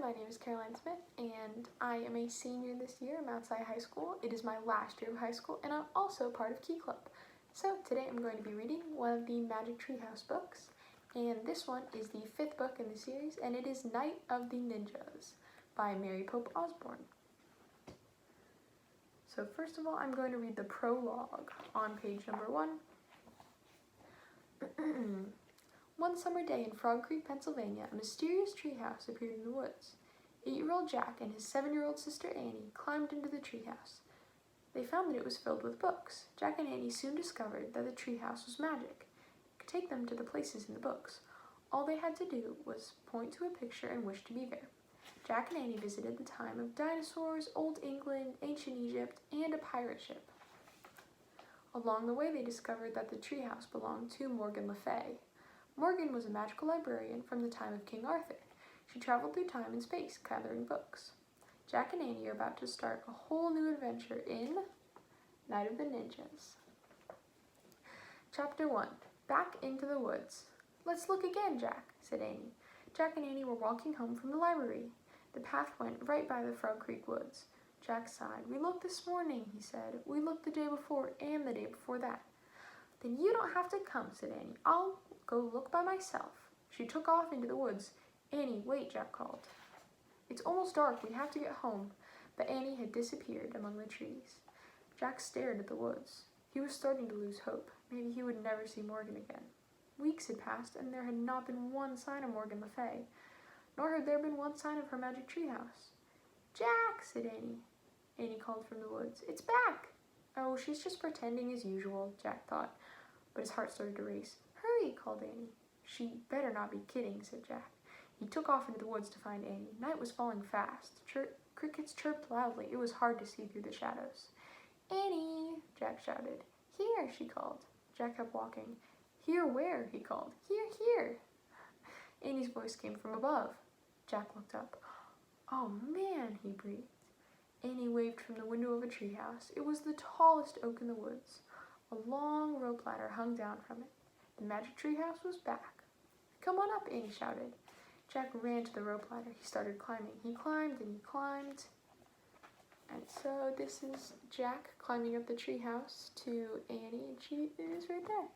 my name is Caroline Smith, and I am a senior this year at Mount Si High School. It is my last year of high school, and I'm also part of Key Club. So today I'm going to be reading one of the Magic Treehouse books, and this one is the 5th book in the series, and it is Night of the Ninjas by Mary Pope Osborne. So first of all, I'm going to read the prologue on page number 1. One summer day in Frog Creek, Pennsylvania, a mysterious treehouse appeared in the woods. 8-year-old Jack and his 7-year-old sister Annie climbed into the treehouse. They found that it was filled with books. Jack and Annie soon discovered that the treehouse was magic. It could take them to the places in the books. All they had to do was point to a picture and wish to be there. Jack and Annie visited the time of dinosaurs, Old England, ancient Egypt, and a pirate ship. Along the way, they discovered that the treehouse belonged to Morgan Le Fay. Morgan was a magical librarian from the time of King Arthur. She traveled through time and space, gathering books. Jack and Annie are about to start a whole new adventure in Night of the Ninjas. Chapter 1. Back into the woods. "Let's look again, Jack," said Annie. Jack and Annie were walking home from the library. The path went right by the Frog Creek woods. Jack sighed. "We looked this morning," he said. "We looked the day before and the day before that." "Then you don't have to come," said Annie. "I'll go look by myself." She took off into the woods. "Annie, wait," Jack called. "It's almost dark. We have to get home." But Annie had disappeared among the trees. Jack stared at the woods. He was starting to lose hope. Maybe he would never see Morgan again. Weeks had passed, and there had not been one sign of Morgan Le Fay, nor had there been one sign of her magic treehouse. "Jack," said Annie. Annie called from the woods. "It's back." "Oh, she's just pretending as usual," Jack thought, but his heart started to race. "Hurry," called Annie. "She better not be kidding," said Jack. He took off into the woods to find Annie. Night was falling fast. Crickets chirped loudly. It was hard to see through the shadows. "Annie," Jack shouted. "Here," she called. Jack kept walking. "Here where?" he called. "Here, here." Annie's voice came from above. Jack looked up. "Oh man," he breathed. Annie waved from the window of a treehouse. It was the tallest oak in the woods. A long rope ladder hung down from it. The magic treehouse was back. "Come on up," Annie shouted. Jack ran to the rope ladder. He started climbing. He climbed and he climbed. And so this is Jack climbing up the treehouse to Annie, and she is right there.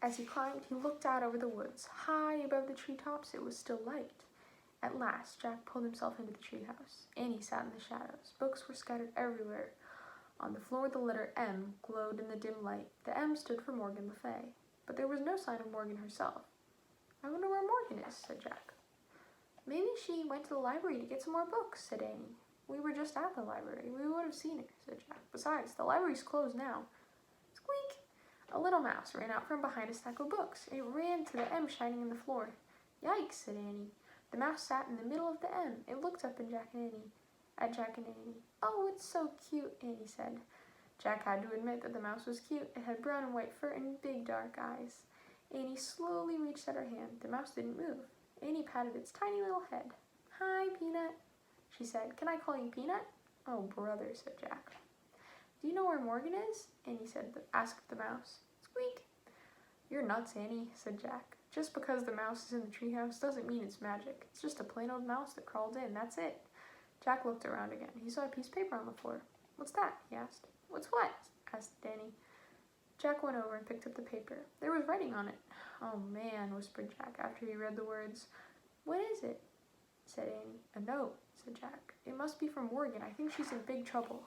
As he climbed, he looked out over the woods. High above the treetops, it was still light. At last, Jack pulled himself into the treehouse. Annie sat in the shadows. Books were scattered everywhere. On the floor, the letter M glowed in the dim light. The M stood for Morgan Le Fay, but there was no sign of Morgan herself. "I wonder where Morgan is," said Jack. "Maybe she went to the library to get some more books," said Annie. "We were just at the library. We would have seen her," said Jack. "Besides, the library's closed now." Squeak! A little mouse ran out from behind a stack of books. It ran to the M shining in the floor. "Yikes," said Annie. The mouse sat in the middle of the M. It looked up at Jack and Annie. "Oh, it's so cute," Annie said. Jack had to admit that the mouse was cute. It had brown and white fur and big dark eyes. Annie slowly reached out her hand. The mouse didn't move. Annie patted its tiny little head. "Hi, Peanut," she said. "Can I call you Peanut?" "Oh, brother," said Jack. "Do you know where Morgan is?" Annie asked the mouse. Squeak! "You're nuts, Annie," said Jack. "Just because the mouse is in the treehouse doesn't mean it's magic. It's just a plain old mouse that crawled in, that's it." Jack looked around again. He saw a piece of paper on the floor. "What's that?" he asked. "What's what?" asked Annie. Jack went over and picked up the paper. There was writing on it. "Oh man," whispered Jack after he read the words. "What is it?" said Annie. "A note," said Jack. "It must be from Morgan. I think she's in big trouble."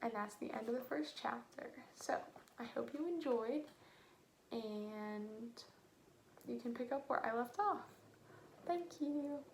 And that's the end of the first chapter. So, I hope you enjoyed, and you can pick up where I left off. Thank you.